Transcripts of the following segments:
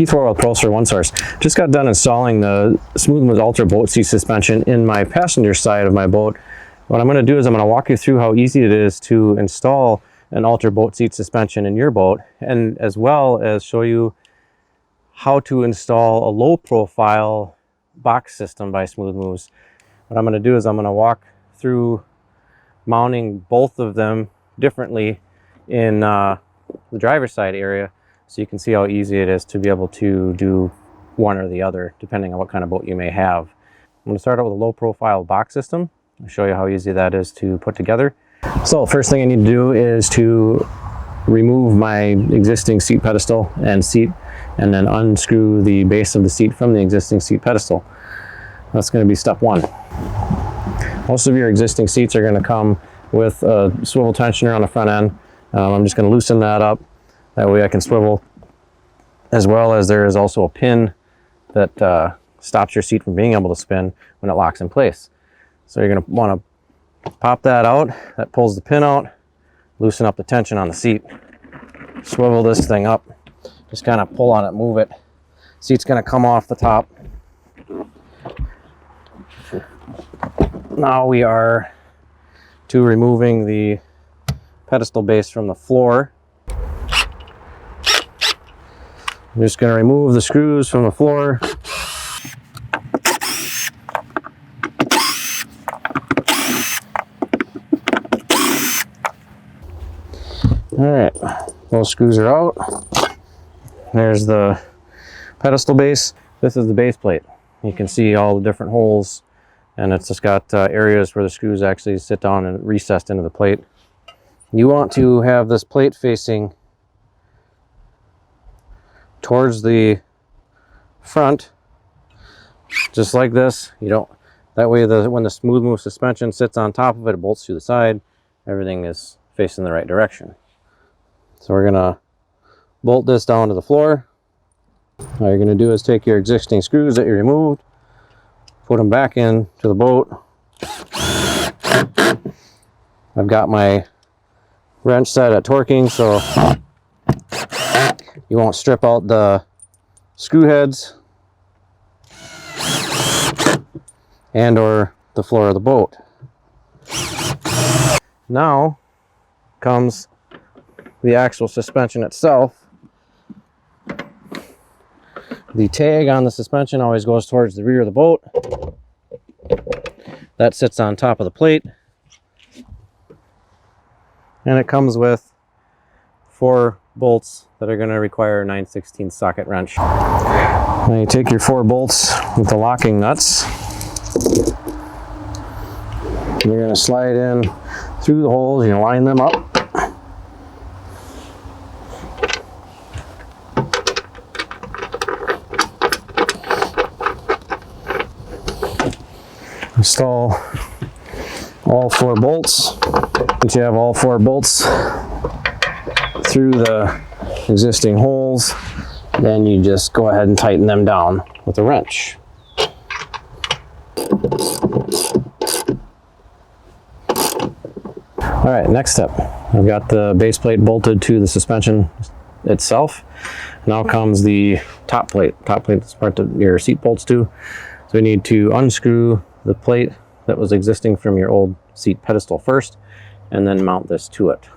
Keith Worrall with Pro One Source. Just got done installing the Smooth Moves Ultra boat seat suspension in my passenger side of my boat. What I'm going to do is I'm going to walk you through how easy it is to install an Ultra boat seat suspension in your boat, and as well as show you how to install a low profile box system by Smooth Moves. What I'm going to do is I'm going to walk through mounting both of them differently in the driver's side area, so you can see how easy it is to be able to do one or the other depending on what kind of boat you may have. I'm going to start out with a low profile box system. I'll show you how easy that is to put together. So first thing I need to do is to remove my existing seat pedestal and seat, and then unscrew the base of the seat from the existing seat pedestal. That's going to be step one. Most of your existing seats are going to come with a swivel tensioner on the front end. I'm just going to loosen that up. That way I can swivel, as well as there is also a pin that stops your seat from being able to spin when it locks in place. So you're going to want to pop that out. That pulls the pin out, loosen up the tension on the seat, swivel this thing up, just kind of pull on it, move it. Seat's going to come off the top. Now we are to removing the pedestal base from the floor. I'm just going to remove the screws from the floor. Alright, those screws are out. There's the pedestal base. This is the base plate. You can see all the different holes, and it's just got areas where the screws actually sit down and recessed into the plate. You want to have this plate facing towards the front, just like this. You don't, that way when the Smooth Move suspension sits on top of it, it bolts to the side, everything is facing the right direction. So we're gonna bolt this down to the floor. All you're gonna do is take your existing screws that you removed, put them back in to the boat. I've got my wrench set at torquing, so you won't strip out the screw heads and or the floor of the boat. Now comes the actual suspension itself. The tag on the suspension always goes towards the rear of the boat. That sits on top of the plate. And it comes with 4 bolts that are going to require a 9/16 socket wrench. Now you take your 4 bolts with the locking nuts. You're going to slide in through the holes. You're going to line them up. Install all 4 bolts. Once you have all 4 bolts through the existing holes, then you just go ahead and tighten them down with a wrench. All right, next step. I've got the base plate bolted to the suspension itself. Now comes the top plate. Top plate is part of your seat bolts to. So we need to unscrew the plate that was existing from your old seat pedestal first, and then mount this to it.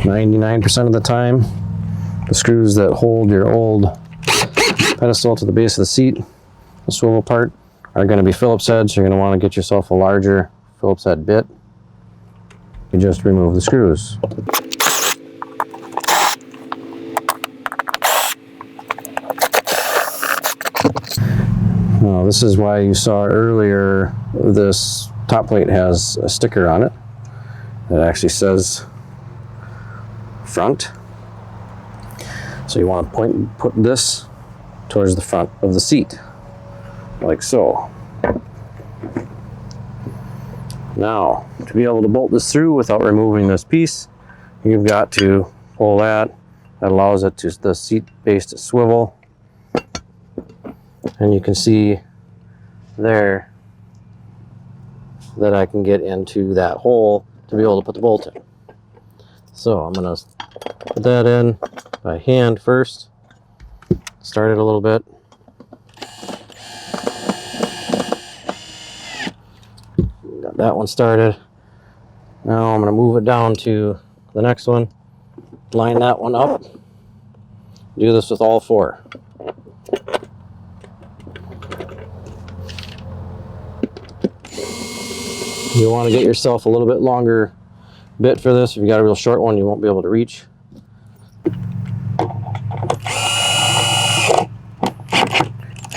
99% of the time, the screws that hold your old pedestal to the base of the seat, the swivel part, are going to be Phillips heads. So you're going to want to get yourself a larger Phillips head bit. You just remove the screws. Now, this is why you saw earlier this top plate has a sticker on it that actually says front. So you want to put this towards the front of the seat, like so. Now, to be able to bolt this through without removing this piece, you've got to pull that. That allows it to the seat base to swivel. And you can see there that I can get into that hole to be able to put the bolt in. So I'm going to put that in by hand first. Start it a little bit. Got that one started. Now I'm going to move it down to the next one. Line that one up. Do this with all 4. You want to get yourself a little bit longer bit for this. If you got a real short one, you won't be able to reach.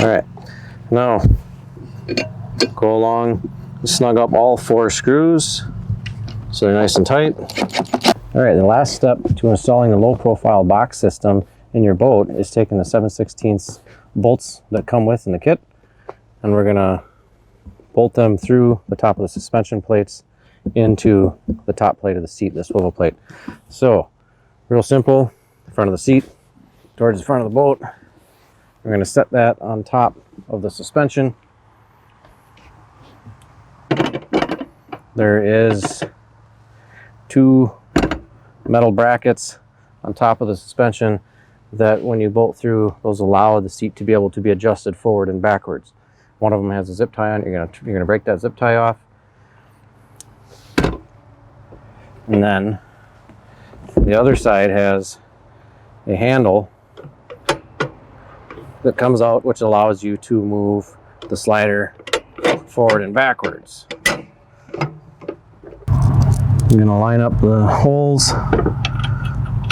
All right, now go along, snug up all 4 screws so they're nice and tight. All right, the last step to installing the low profile box system in your boat is taking the 7/16 bolts that come with in the kit, and we're gonna bolt them through the top of the suspension plates into the top plate of the seat, the swivel plate. So, real simple, front of the seat towards the front of the boat. We're going to set that on top of the suspension. There is 2 metal brackets on top of the suspension that when you bolt through, those allow the seat to be able to be adjusted forward and backwards. One of them has a zip tie on it. You're gonna break that zip tie off. And then the other side has a handle that comes out, which allows you to move the slider forward and backwards. I'm gonna line up the holes,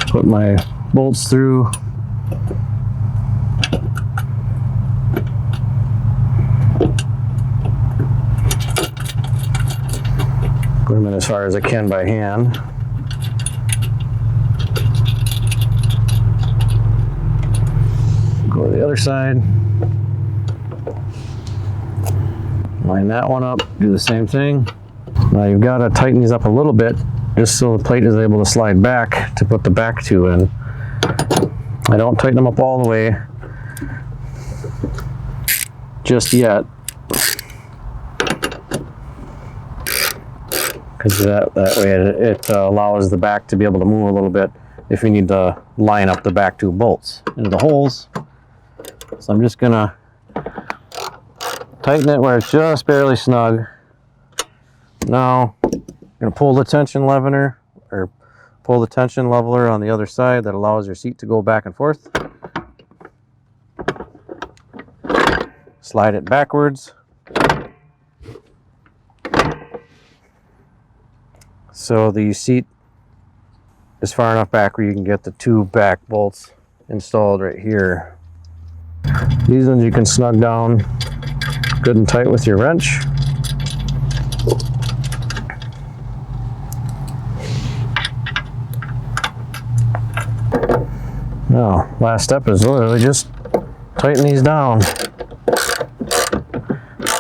put my bolts through. Put them in as far as I can by hand. Go to the other side. Line that one up, do the same thing. Now you've got to tighten these up a little bit just so the plate is able to slide back to put the back 2 in. I don't tighten them up all the way just yet, because that way it allows the back to be able to move a little bit if you need to line up the back 2 bolts into the holes. So I'm just gonna tighten it where it's just barely snug. Now I'm gonna pull the tension leveler on the other side that allows your seat to go back and forth. Slide it backwards. So the seat is far enough back where you can get the 2 back bolts installed right here. These ones you can snug down good and tight with your wrench. Now, last step is literally just tighten these down.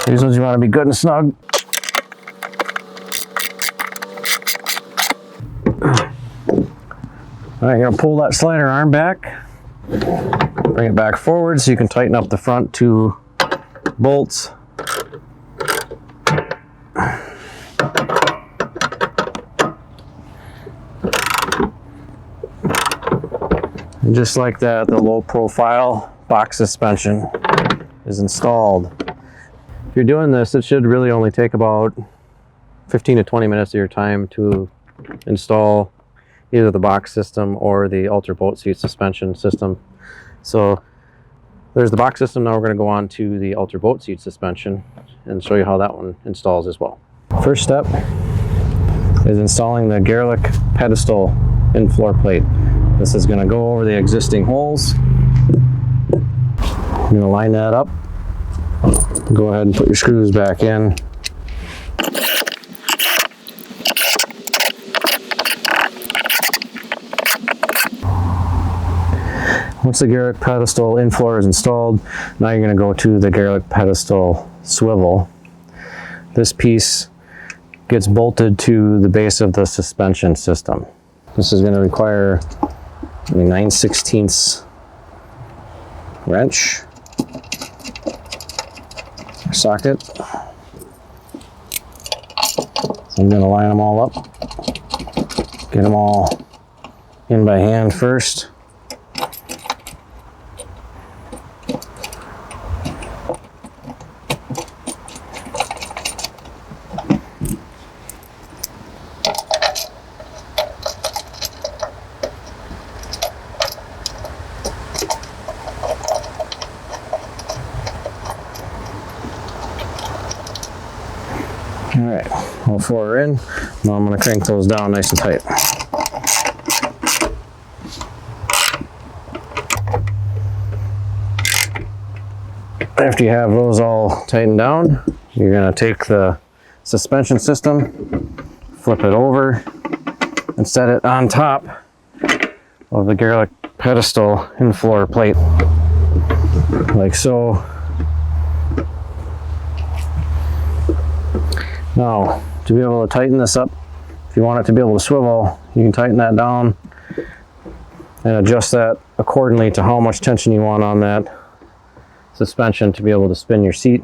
These ones you want to be good and snug. All right, you're gonna pull that slider arm back, bring it back forward so you can tighten up the front 2 bolts. And just like that, the low profile box suspension is installed. If you're doing this, it should really only take about 15 to 20 minutes of your time to install either the box system or the Ultra boat seat suspension system. So there's the box system. Now we're going to go on to the Ultra boat seat suspension and show you how that one installs as well. First step is installing the Gerlich pedestal in-floor plate. This is going to go over the existing holes. I'm going to line that up. Go ahead and put your screws back in. Once the Gerlich pedestal in-floor is installed, now you're going to go to the Gerlich pedestal swivel. This piece gets bolted to the base of the suspension system. This is going to require a 9/16 wrench or socket. So I'm going to line them all up, get them all in by hand first. right, all four are in. Now I'm going to crank those down nice and tight. After you have those all tightened down, you're going to take the suspension system, flip it over, and set it on top of the garlic pedestal in floor plate, like so. Now, to be able to tighten this up, if you want it to be able to swivel, you can tighten that down and adjust that accordingly to how much tension you want on that suspension to be able to spin your seat.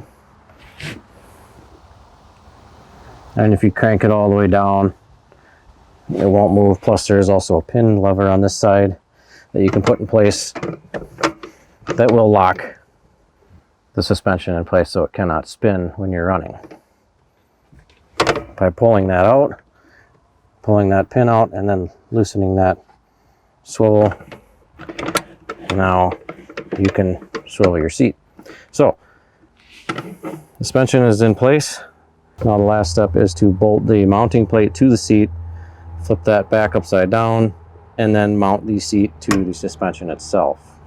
And if you crank it all the way down, it won't move. Plus there's also a pin lever on this side that you can put in place that will lock the suspension in place so it cannot spin when you're running. By pulling that out, pulling that pin out, and then loosening that swivel, now you can swivel your seat. So, suspension is in place. Now the last step is to bolt the mounting plate to the seat, flip that back upside down, and then mount the seat to the suspension itself.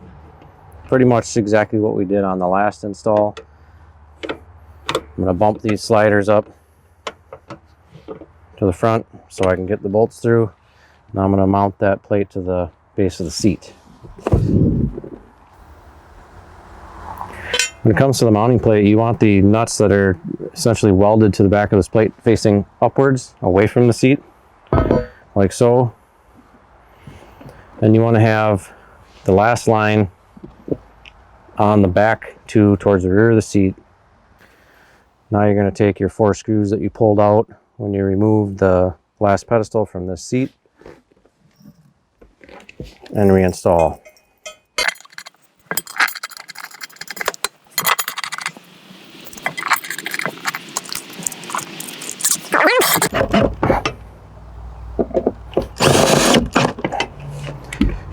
Pretty much exactly what we did on the last install. I'm going to bump these sliders up to the front so I can get the bolts through. Now I'm going to mount that plate to the base of the seat. When it comes to the mounting plate, you want the nuts that are essentially welded to the back of this plate facing upwards, away from the seat, like so. And you want to have the last line on the back towards the rear of the seat. Now you're going to take your 4 screws that you pulled out when you removed the last pedestal from this seat and reinstall.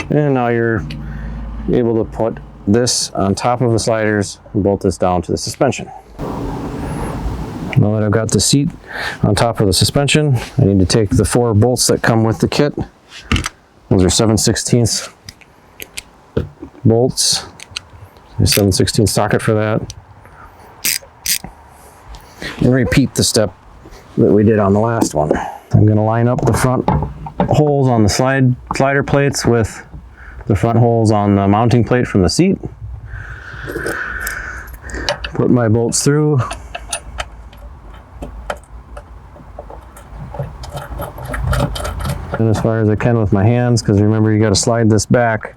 And now you're able to put this on top of the sliders and bolt this down to the suspension. Now that I've got the seat on top of the suspension, I need to take the 4 bolts that come with the kit. Those are 7/16 bolts. There's 7/16 socket for that. And repeat the step that we did on the last one. I'm going to line up the front holes on the slider plates with the front holes on the mounting plate from the seat. Put my bolts through. And as far as I can with my hands, because remember you got to slide this back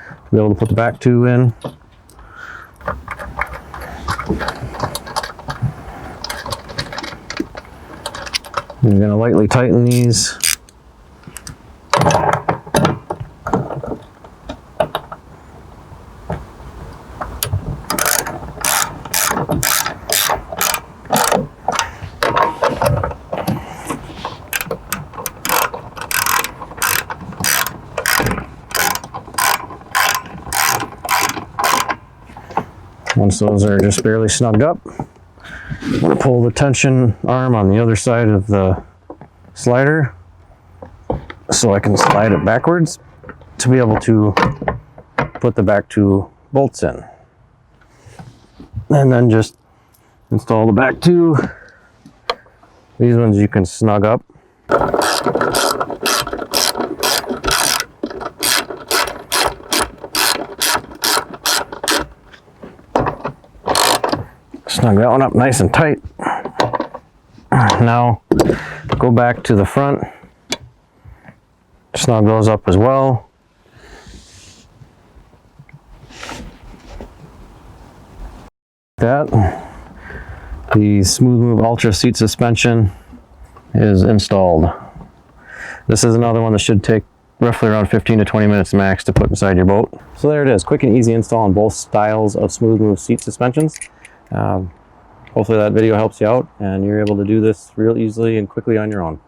to be able to put the back 2 in. And you're going to lightly tighten these. Once those are just barely snugged up, I'm going to pull the tension arm on the other side of the slider so I can slide it backwards to be able to put the back 2 bolts in. And then just install the back 2. These ones you can snug up. Snug that one up nice and tight. Now go back to the front, snug those up as well. That the Smooth Move Ultra seat suspension is installed. This is another one that should take roughly around 15 to 20 minutes max to put inside your boat. So there it is, quick and easy install on both styles of Smooth Move seat suspensions. Hopefully that video helps you out and you're able to do this real easily and quickly on your own.